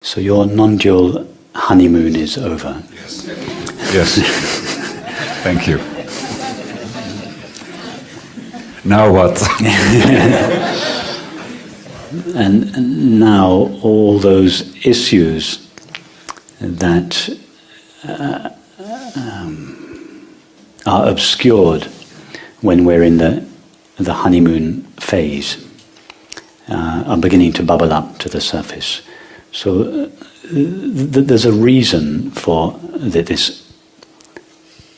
So your non-dual honeymoon is over. Yes. Yes. Thank you. Now what? And now all those issues that are obscured when we're in the honeymoon phase are beginning to bubble up to the surface. So there's a reason for this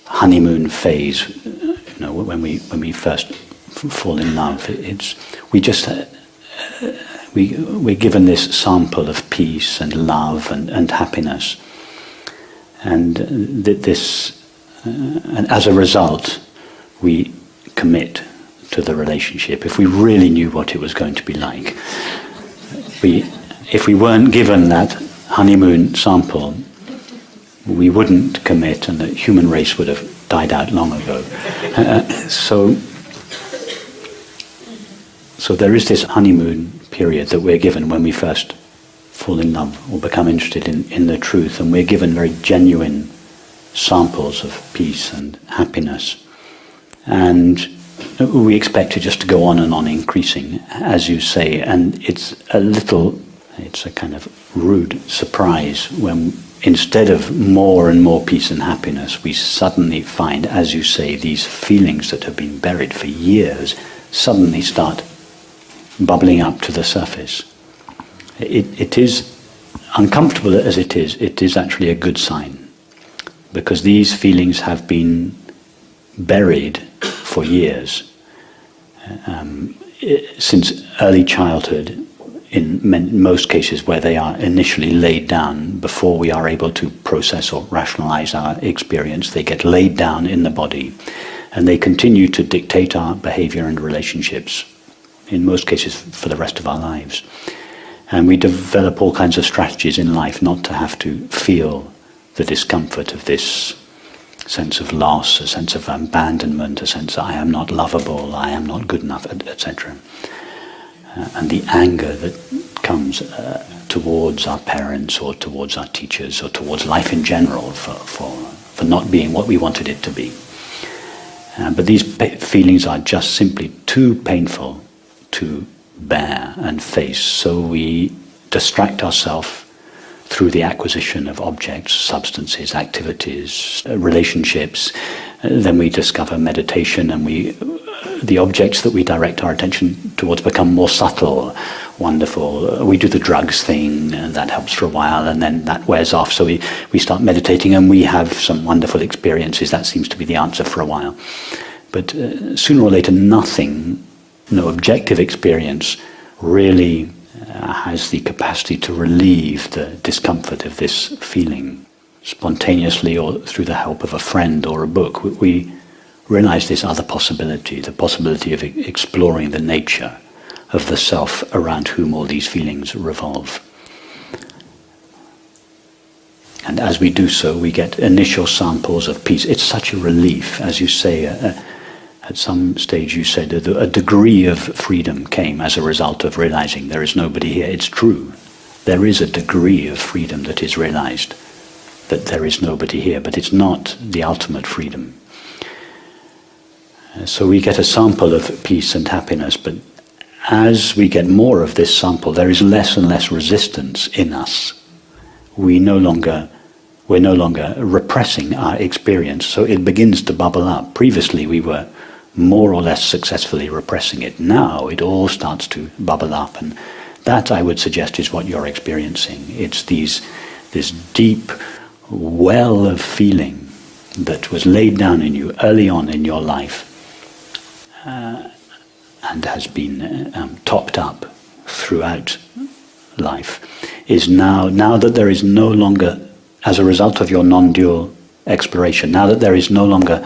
honeymoon phase. You know, when we first fall in love, we're given this sample of peace and love and happiness, and and as a result, we commit to the relationship. If we really knew what it was going to be like, if we weren't given that honeymoon sample, we wouldn't commit, and the human race would have died out long ago. So there is this honeymoon period that we're given when we first fall in love or become interested in the truth, and we're given very genuine samples of peace and happiness. And we expect it just to go on and on increasing, as you say, and it's a kind of rude surprise when instead of more and more peace and happiness, we suddenly find, as you say, these feelings that have been buried for years suddenly start bubbling up to the surface. It is, uncomfortable as it is actually a good sign, because these feelings have been buried for years, since early childhood, in most cases where they are initially laid down before we are able to process or rationalize our experience. They get laid down in the body, and they continue to dictate our behavior and relationships, in most cases for the rest of our lives. And we develop all kinds of strategies in life not to have to feel the discomfort of this sense of loss, a sense of abandonment, a sense that I am not lovable, I am not good enough, etc. And the anger that comes towards our parents or towards our teachers or towards life in general for not being what we wanted it to be. But these feelings are just simply too painful to bear and face, so we distract ourselves through the acquisition of objects, substances, activities, relationships. Then we discover meditation, and the objects that we direct our attention towards become more subtle, wonderful. We do the drugs thing, and that helps for a while, and then that wears off. So we start meditating, and we have some wonderful experiences. That seems to be the answer for a while. But sooner or later, no objective experience really has the capacity to relieve the discomfort of this feeling spontaneously or through the help of a friend or a book. We realize this other possibility, the possibility of exploring the nature of the self around whom all these feelings revolve. And as we do so, we get initial samples of peace. It's such a relief, as you say. At some stage you said that a degree of freedom came as a result of realizing there is nobody here. It's true. There is a degree of freedom that is realized, that there is nobody here, but it's not the ultimate freedom. So we get a sample of peace and happiness, but as we get more of this sample, there is less and less resistance in us. We're no longer repressing our experience, so it begins to bubble up. Previously we were more or less successfully repressing it. Now it all starts to bubble up, and that, I would suggest, is what you're experiencing. It's this deep well of feeling that was laid down in you early on in your life, and has been topped up throughout life, is now that there is no longer, as a result of your non-dual exploration, now that there is no longer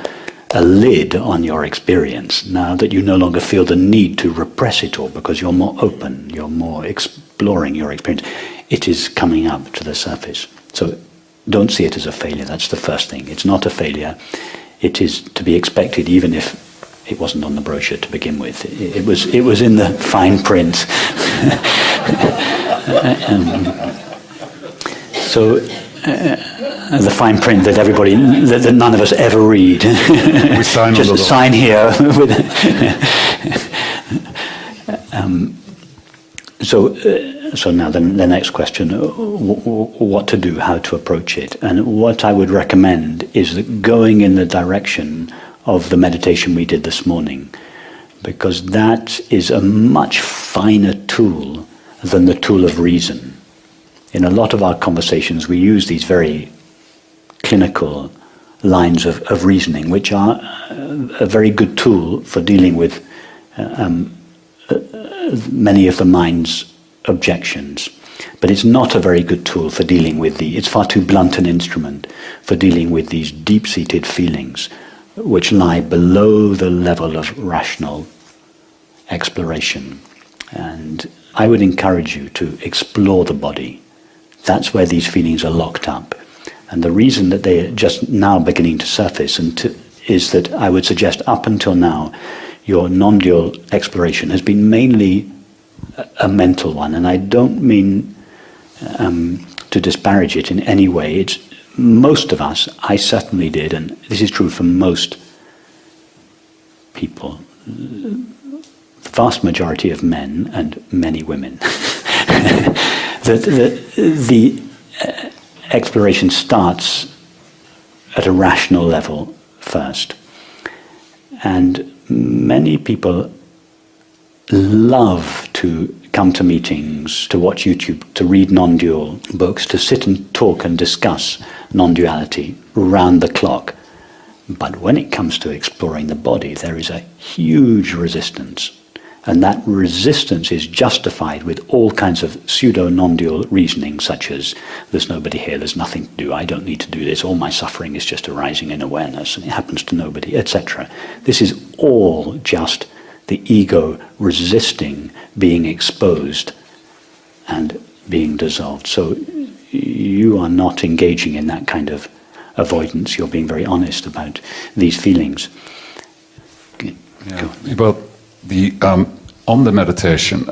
a lid on your experience, now that you no longer feel the need to repress it all because you're more open, you're more exploring your experience, it is coming up to the surface. So don't see it as a failure. That's the first thing. It's not a failure. It is to be expected, even if it wasn't on the brochure to begin with. It was in the fine print. So the fine print that that none of us ever read. We sign just on the sign here. So now the next question, what to do, how to approach it. And what I would recommend is that going in the direction of the meditation we did this morning, because that is a much finer tool than the tool of reason. In a lot of our conversations, we use these very clinical lines of reasoning, which are a very good tool for dealing with many of the mind's objections. But it's not a very good tool for dealing with it's far too blunt an instrument for dealing with these deep-seated feelings which lie below the level of rational exploration. And I would encourage you to explore the body. That's where these feelings are locked up. And the reason that they are just now beginning to surface is that I would suggest up until now, your non-dual exploration has been mainly a mental one. And I don't mean to disparage it in any way. It's most of us, I certainly did, and this is true for most people, the vast majority of men and many women, the exploration starts at a rational level first. And many people love to come to meetings, to watch YouTube, to read non-dual books, to sit and talk and discuss non-duality round the clock. But when it comes to exploring the body, there is a huge resistance. And that resistance is justified with all kinds of pseudo-non-dual reasoning, such as, there's nobody here, there's nothing to do, I don't need to do this, all my suffering is just arising in awareness, and it happens to nobody, etc. This is all just the ego resisting being exposed and being dissolved. So you are not engaging in that kind of avoidance, you're being very honest about these feelings. Yeah. Well, on the meditation,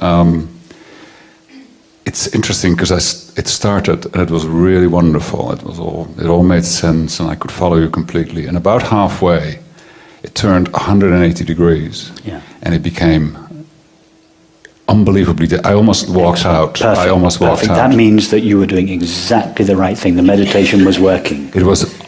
it's interesting because it started and it was really wonderful. It all made sense and I could follow you completely. And about halfway, it turned 180 degrees, and it became unbelievably. I almost walked out. Perfect. I almost walked out. That means that you were doing exactly the right thing. The meditation was working. It was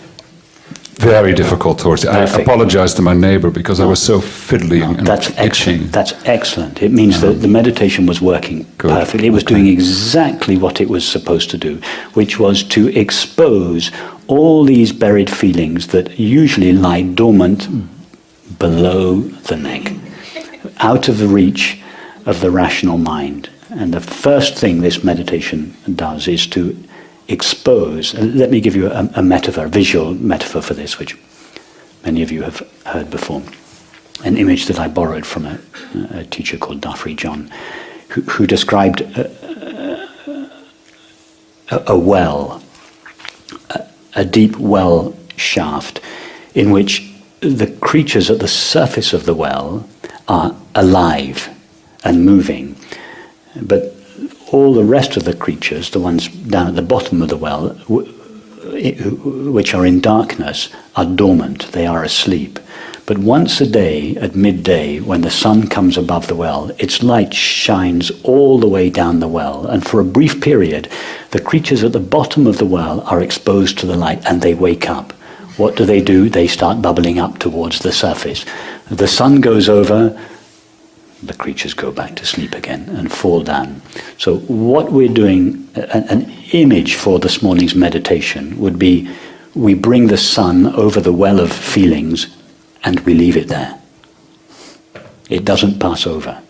very difficult towards it. I apologized to my neighbor because I was so fiddly and that's itchy. Excellent. That's excellent. It means that the meditation was working perfectly. It was doing exactly what it was supposed to do, which was to expose all these buried feelings that usually lie dormant below the neck, out of the reach of the rational mind. And the first thing this meditation does is to expose. Let me give you a metaphor, a visual metaphor for this, which many of you have heard before. An image that I borrowed from a teacher called Dafri John, who described a well, a deep well shaft, in which the creatures at the surface of the well are alive and moving, but all the rest of the creatures, the ones down at the bottom of the well, which are in darkness, are dormant, they are asleep. But once a day, at midday, when the sun comes above the well, its light shines all the way down the well, and for a brief period, the creatures at the bottom of the well are exposed to the light, and they wake up. What do? They start bubbling up towards the surface. The sun goes over, the creatures go back to sleep again and fall down. So what we're doing, an image for this morning's meditation would be, we bring the sun over the well of feelings and we leave it there. It doesn't pass over.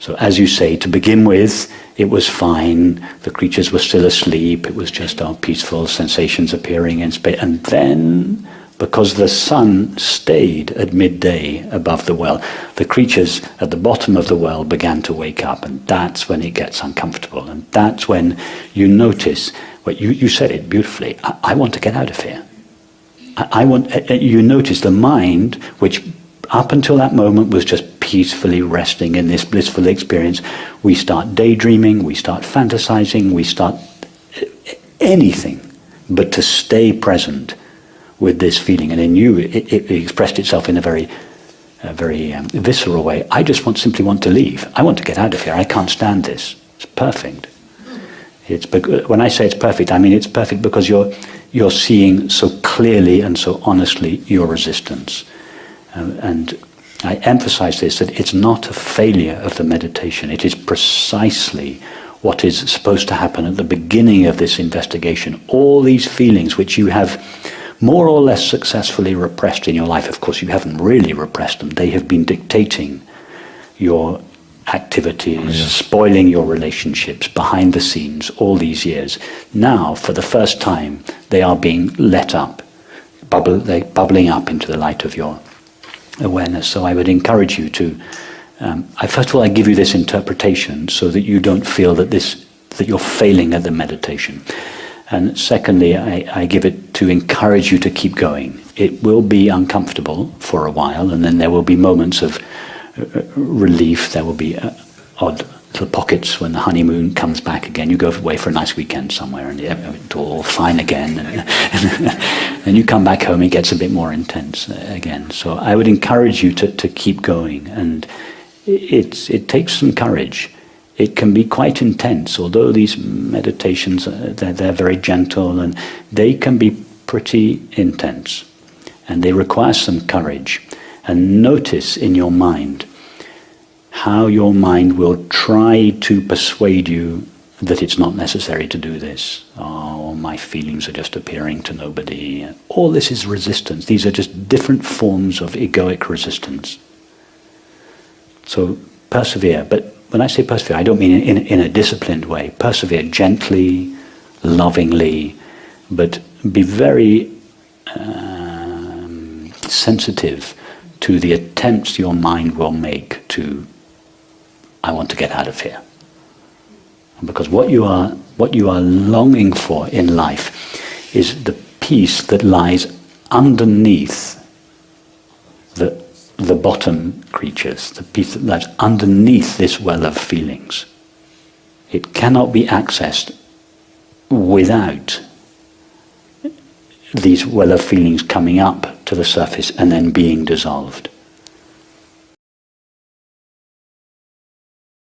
So as you say, to begin with, it was fine, the creatures were still asleep, it was just our peaceful sensations appearing in space. And then, because the sun stayed at midday above the well, the creatures at the bottom of the well began to wake up, and that's when it gets uncomfortable. And that's when you notice, what you said it beautifully, I want to get out of here. You notice the mind, which up until that moment was just peacefully resting in this blissful experience, we start daydreaming, we start fantasizing, we start anything but to stay present with this feeling. And in you, it expressed itself in a very visceral way. I just simply want to leave. I want to get out of here. I can't stand this. It's perfect. When I say it's perfect, I mean it's perfect because you're seeing so clearly and so honestly your resistance. And I emphasize this, that it's not a failure of the meditation. It is precisely what is supposed to happen at the beginning of this investigation. All these feelings which you have more or less successfully repressed in your life. Of course, you haven't really repressed them. They have been dictating your activities, spoiling your relationships behind the scenes all these years. Now, for the first time, they are being let up, bubbling up into the light of your awareness. So I would encourage you to, first of all, I give you this interpretation so that you don't feel that you're failing at the meditation. And secondly, I give it to encourage you to keep going. It will be uncomfortable for a while, and then there will be moments of relief. There will be odd little pockets when the honeymoon comes back again. You go away for a nice weekend somewhere, and it's all fine again. And you come back home, it gets a bit more intense again. So I would encourage you to keep going. And it takes some courage. It can be quite intense, although these meditations, they're very gentle, and they can be pretty intense. And they require some courage. And notice in your mind how your mind will try to persuade you that it's not necessary to do this. Oh, my feelings are just appearing to nobody. All this is resistance. These are just different forms of egoic resistance. So persevere. But when I say persevere, I don't mean in a disciplined way. Persevere gently, lovingly, but be very sensitive to the attempts your mind will make to, I want to get out of here. Because what you are longing for in life is the peace that lies underneath the bottom creatures, the peace that lies underneath this well of feelings. It cannot be accessed without these well of feelings coming up to the surface and then being dissolved.